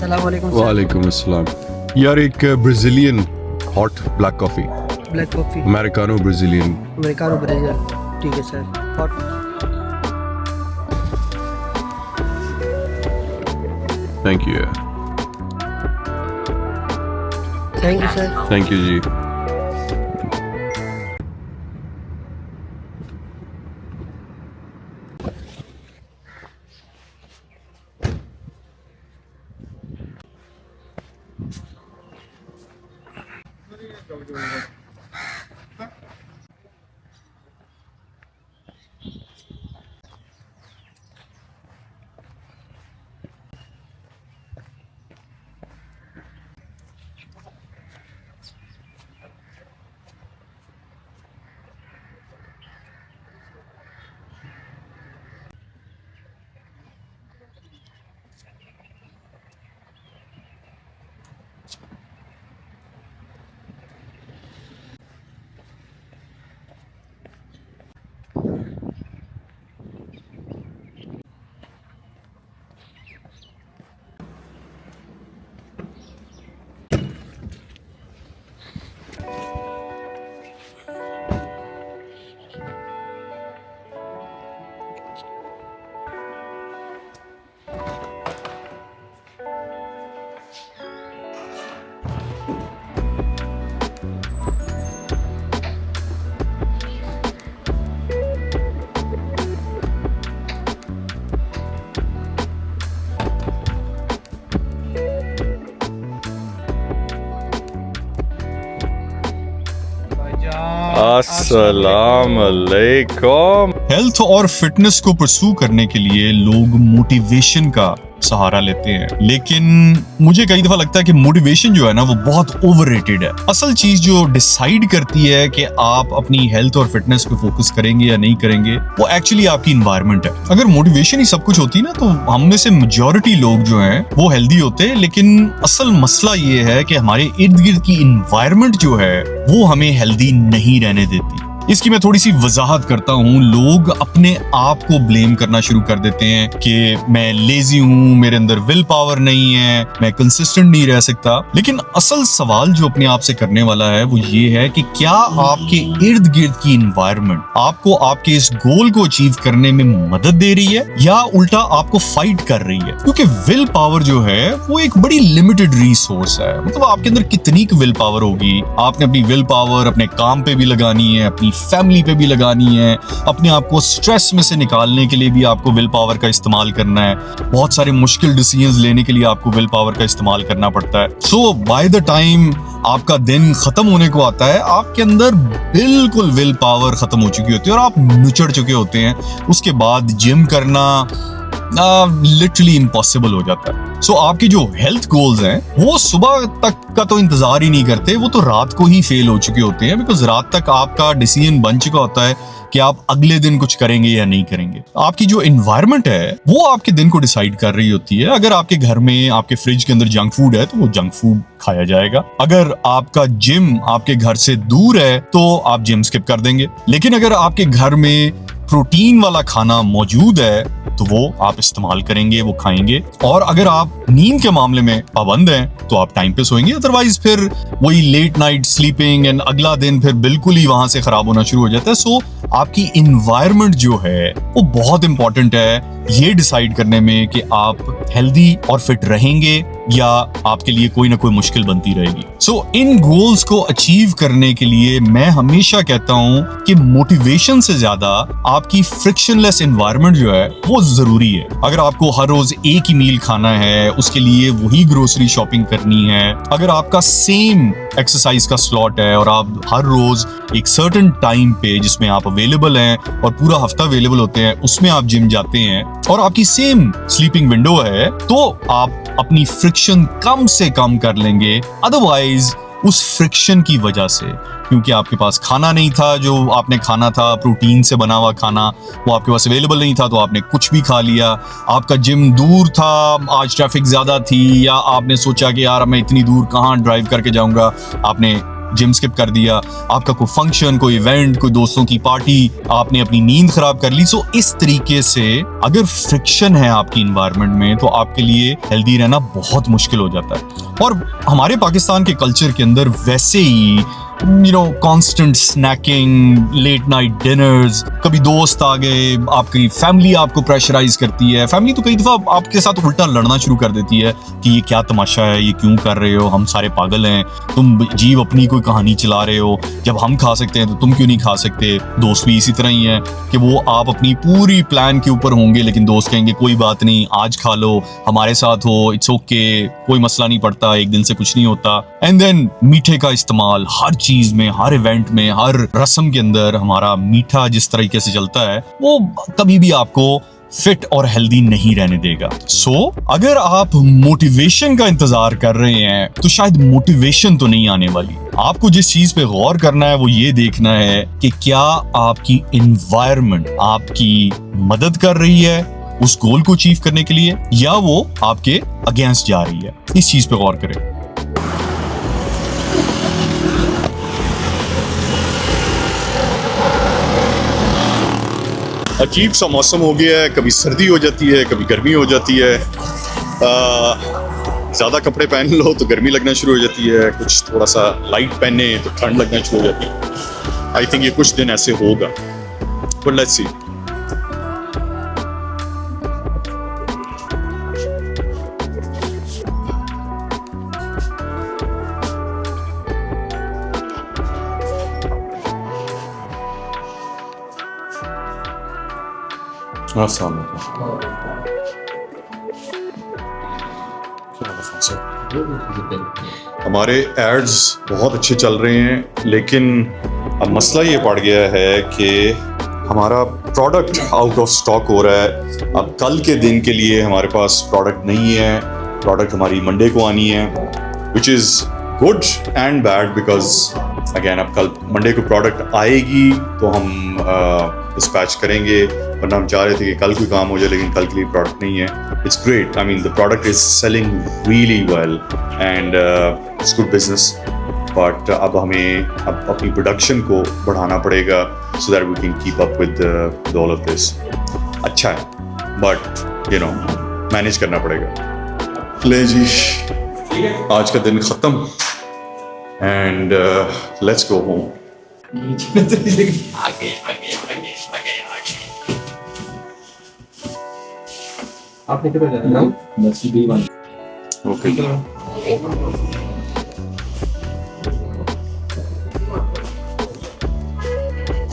अस्सलाम वालेकुम सर। वालेकुम अस्सलाम। यार एक Brazilian hot black coffee, black coffee Americano Brazilian. Americano Brazil, ठीक है sir. Hot. Thank you thank you sir. Thank you जी। अस्सलाम वालेकुम। हेल्थ और फिटनेस को परस्यू करने के लिए लोग मोटिवेशन का सहारा लेते हैं, लेकिन मुझे कई दफा लगता है कि मोटिवेशन जो है ना वो बहुत ओवररेटेड है। असल चीज जो डिसाइड करती है कि आप अपनी हेल्थ और फिटनेस पे फोकस करेंगे या नहीं करेंगे वो एक्चुअली आपकी इन्वायरमेंट है। अगर मोटिवेशन ही सब कुछ होती ना तो हम में से मेजॉरिटी लोग जो हैं वो हेल्दी होते, लेकिन असल मसला ये है कि हमारे इर्द गिर्द की इन्वायरमेंट जो है वो हमें हेल्दी नहीं रहने देती। इसकी मैं थोड़ी सी वजाहत करता हूँ। लोग अपने आप को ब्लेम करना शुरू कर देते हैं कि मैं लेजी हूँ, मेरे अंदर विल पावर नहीं है, मैं कंसिस्टेंट नहीं रह सकता। लेकिन असल सवाल जो अपने आप से करने वाला है वो ये है कि क्या आपके इर्द गिर्द की इन्वायरमेंट आपको आपके इस गोल को अचीव करने में मदद दे रही है या उल्टा आपको फाइट कर रही है? क्योंकि विल पावर जो है वो एक बड़ी लिमिटेड रिसोर्स है। मतलब आपके अंदर कितनी विल पावर होगी? आपने अपनी विल पावर अपने काम पे भी लगानी है, अपनी फैमिली पे भी लगानी है, अपने आप को स्ट्रेस में से निकालने के लिए भी आपको विल पावर का इस्तेमाल करना है, बहुत सारे मुश्किल डिसीजंस लेने के लिए आपको विल पावर का इस्तेमाल करना पड़ता है। सो बाय द टाइम आपका दिन खत्म होने को आता है आपके अंदर बिल्कुल विल पावर खत्म हो चुकी होती है और आप निचड़ चुके होते हैं। उसके बाद जिम करना लिटरली इम्पॉसिबल हो जाता है। सो आपके जो हेल्थ गोल्स हैं वो सुबह तक का तो इंतजार ही नहीं करते, वो तो रात को ही फेल हो चुके होते हैं, बिकॉज रात तक आपका डिसीजन बन चुका होता है कि आप अगले दिन कुछ करेंगे या नहीं करेंगे। आपकी जो एनवायरनमेंट है वो आपके दिन को डिसाइड कर रही होती है। अगर आपके घर में आपके फ्रिज के अंदर जंक फूड है तो वो जंक फूड खाया जाएगा। अगर आपका जिम आपके घर से दूर है तो आप जिम स्किप कर देंगे। लेकिन अगर आपके घर में प्रोटीन वाला खाना मौजूद है तो वो आप इस्तेमाल करेंगे, वो खाएंगे। और अगर आप नींद के मामले में पाबंद हैं तो आप टाइम पे सोएंगे, अदरवाइज फिर वही लेट नाइट स्लीपिंग एंड अगला दिन फिर बिल्कुल ही वहां से खराब होना शुरू हो जाता है। सो आपकी इन्वायरमेंट जो है वो बहुत इंपॉर्टेंट है ये डिसाइड करने में कि आप हेल्दी और फिट रहेंगे या आपके लिए कोई ना कोई मुश्किल बनती रहेगी। सो इन गोल्स को अचीव करने के लिए मैं हमेशा कहता हूं कि मोटिवेशन से ज्यादा आपकी फ्रिक्शनलेस एनवायरनमेंट जो है वो जरूरी है। अगर आपको हर रोज एक ही मील खाना है, उसके लिए वही ग्रोसरी शॉपिंग करनी है, अगर आपका सेम एक्सरसाइज का स्लॉट है और आप हर रोज एक सर्टेन टाइम पे जिसमें आप अवेलेबल हैं और पूरा हफ्ता अवेलेबल होते हैं उसमें आप जिम जाते हैं और आपकी सेम स्लीपिंग विंडो है, तो आप अपनी फ्रिक्शन कम से कम कर लेंगे। अदरवाइज उस फ्रिक्शन की वजह से, क्योंकि आपके पास खाना नहीं था जो आपने खाना था, प्रोटीन से बना हुआ खाना वो आपके पास अवेलेबल नहीं था तो आपने कुछ भी खा लिया। आपका जिम दूर था, आज ट्रैफिक ज्यादा थी, या आपने सोचा कि यार मैं इतनी दूर कहाँ ड्राइव करके जाऊंगा, आपने जिम स्किप कर दिया, आपका कोई फंक्शन, कोई इवेंट, कोई दोस्तों की पार्टी, आपने अपनी नींद खराब कर ली। सो इस तरीके से अगर फ्रिक्शन है आपकी इन्वायरमेंट में तो आपके लिए हेल्दी रहना बहुत मुश्किल हो जाता है। और हमारे पाकिस्तान के कल्चर के अंदर वैसे ही constant snacking, late night dinners, कभी दोस्त आ गए, आपकी फैमिली आपको प्रेशराइज करती है। फैमिली तो कई दफा आपके साथ उल्टा लड़ना शुरू कर देती है कि ये क्या तमाशा है, ये क्यों कर रहे हो, हम सारे पागल हैं, तुम जीव अपनी कोई कहानी चला रहे हो, जब हम खा सकते हैं तो तुम क्यों नहीं खा सकते। दोस्त भी इसी तरह ही है कि वो आप अपनी पूरी प्लान के ऊपर होंगे लेकिन दोस्त कहेंगे कोई बात नहीं, आज खा लो, हमारे साथ हो, इट्स ओके, कोई मसला नहीं पड़ता, एक दिन से कुछ नहीं होता। एंड देन मीठे का इस्तेमाल हर चीज में, हर इवेंट में, हर रस्म के अंदर हमारा मीठा जिस तरीके से चलता है वो कभी भी आपको फिट और हेल्दी नहीं रहने देगा। सो अगर आप मोटिवेशन का इंतजार कर रहे हैं तो शायद मोटिवेशन तो नहीं आने वाली। आपको जिस चीज पे गौर करना है वो ये देखना है कि क्या आपकी एनवायरनमेंट आपकी मदद कर रही है उस गोल को अचीव करने के लिए या वो आपके अगेंस्ट जा रही है। इस चीज पे गौर करें। अजीब सा मौसम हो गया है, कभी सर्दी हो जाती है, कभी गर्मी हो जाती है। ज़्यादा कपड़े पहन लो तो गर्मी लगना शुरू हो जाती है, कुछ थोड़ा सा लाइट पहने तो ठंड लगना शुरू हो जाती है। आई थिंक ये कुछ दिन ऐसे होगा, बट लेट्स सी। हमारे एड्स बहुत अच्छे चल रहे हैं लेकिन अब मसला ये पड़ गया है कि हमारा प्रोडक्ट आउट ऑफ स्टॉक हो रहा है। अब कल के दिन के लिए हमारे पास प्रोडक्ट नहीं है। प्रोडक्ट हमारी मंडे को आनी है, which is good and bad because again अब कल मंडे को प्रोडक्ट आएगी तो हम डिस्पैच करेंगे, वरना हम चाह रहे थे कि कल कोई काम हो जाए लेकिन कल के लिए प्रोडक्ट नहीं है। It's great, I mean the product is selling really well and it's good business, but अब हमें अब अपनी प्रोडक्शन को बढ़ाना पड़ेगा so that we can keep up with all of this. अच्छा है बट मैनेज करना पड़ेगा। ले जी, आज का दिन खत्म एंड लेट्स गो होम। आपने कितना जाना है? बस B1। ओके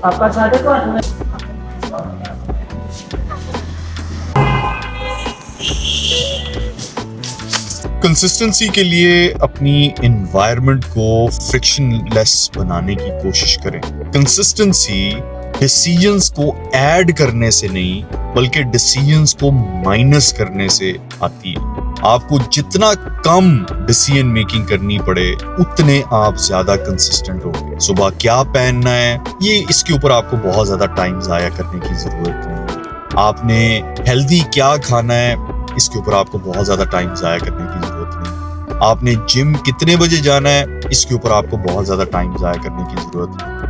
आपका 8:30 में कंसिस्टेंसी के लिए अपनी एनवायरनमेंट को फ्रिक्शनलेस बनाने की कोशिश करें। कंसिस्टेंसी डिसीजंस को ऐड करने से नहीं बल्कि डिसीजंस को माइनस करने से आती है। आपको जितना कम डिसीजन मेकिंग करनी पड़े उतने आप ज्यादा कंसिस्टेंट होंगे। सुबह क्या पहनना है ये इसके ऊपर आपको बहुत ज्यादा टाइम जाया करने की जरूरत नहीं है। आपने हेल्दी क्या खाना है इसके ऊपर आपको बहुत ज्यादा टाइम जाया करने की जरूरत नहीं है। आपने जिम कितने बजे जाना है इसके ऊपर आपको बहुत ज्यादा टाइम जाया करने की जरूरत नहीं है।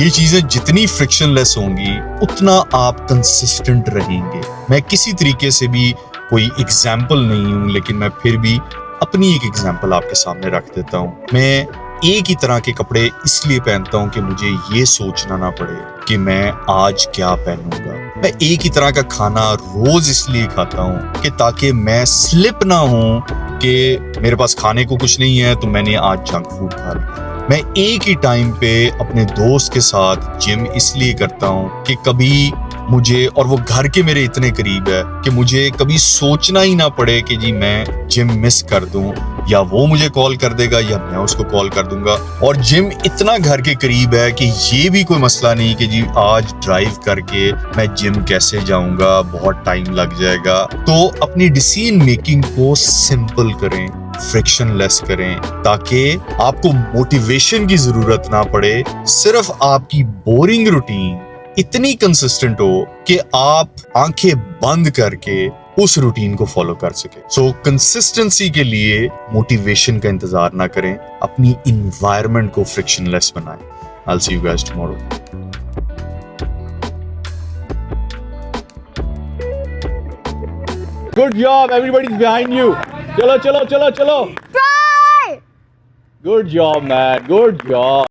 ये चीजें जितनी फ्रिक्शनलेस होंगी उतना आप कंसिस्टेंट रहेंगे। मैं किसी तरीके से भी कोई एग्जाम्पल नहीं हूं लेकिन मैं फिर भी अपनी एक एग्जाम्पल आपके सामने रख देता हूं। मैं एक ही तरह के कपड़े इसलिए पहनता हूं कि मुझे ये सोचना ना पड़े कि मैं आज क्या पहनूंगा। मैं एक ही तरह का खाना रोज इसलिए खाता हूं कि ताकि मैं स्लिप ना हूं कि मेरे पास खाने को कुछ नहीं है तो मैंने आज जंक फूड खा लिया। मैं एक ही टाइम पे अपने दोस्त के साथ जिम इसलिए करता हूँ कि कभी मुझे, और वो घर के मेरे इतने करीब है कि मुझे कभी सोचना ही ना पड़े कि जी मैं जिम मिस कर दूं, या वो मुझे कॉल कर देगा या मैं उसको कॉल कर दूंगा। और जिम इतना घर के करीब है कि ये भी कोई मसला नहीं कि जी आज ड्राइव करके मैं जिम कैसे जाऊंगा, बहुत टाइम लग जाएगा। तो अपनी डिसीजन मेकिंग को सिंपल करें, फ्रिक्शनलेस करें ताकि आपको मोटिवेशन की जरूरत ना पड़े। सिर्फ आपकी बोरिंग रूटीन इतनी कंसिस्टेंट हो कि आप आंखें बंद करके उस रूटीन को फॉलो कर सके। सो कंसिस्टेंसी के लिए मोटिवेशन का इंतजार ना करें, अपनी इन्वायरमेंट को फ्रिक्शनलेस बनाएं। I will see you guys tomorrow. Good job, everybody's behind you. Chalo, chalo, chalo, chalo. Try! Good job, man. Good job.